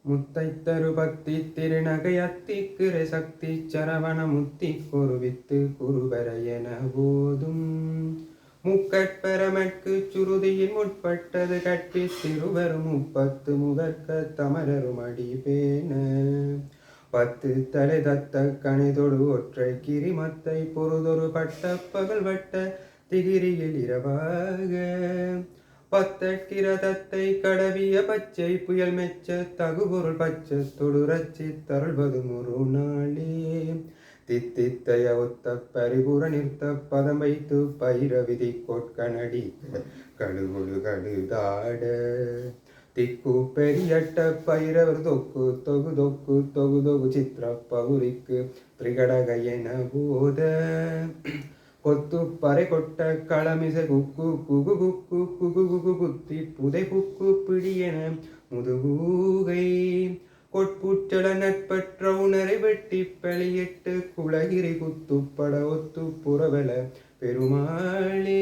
முத்தைத்தரு பக்தி திருநகையத்தி கிரை சக்தி சரவண முத்தி குருவித்து குருவர என போதும் முக்கட்பெறமற்கு சுருதியின் முற்பட்டது கட்பி திருவரும் முப்பத்து முகற்க தமரரும் அடிபேன பத்து தலை தத்த கணிதொடு ஒற்றை கிரிமத்தை பொருதொரு பட்ட பகல் வட்ட திகிரியில் இரவாக பத்தற்கிரதத்தை கடவிய பச்சை புயல் மெச்ச தகுபொருள் பச்ச தொடுரச்சி தருள்வது முரு நாளே தித்தித்தைய ஒத்த பரிபுர நிறுத்த பதம் வைத்து பயிர விதி கொட்கனடி கடுகுடு கடுதாட திக்கு பெரியட்ட பைரவர் தொக்கு தொகு தொக்கு தொகு தொகு சித்திர பகுரிக்கு திரிகடக என போத கொத்து பறை கொட்ட களமிசை குக்கு குகு குக்கு குகு குகு குத்தி புதை புக்கு பிடியென முதுகூகை கொட்புற்றல நட்பற்ற உணரை வெட்டி பழியிட்டு குலகிரி குத்துப்பட ஒத்து புறவல பெருமாளே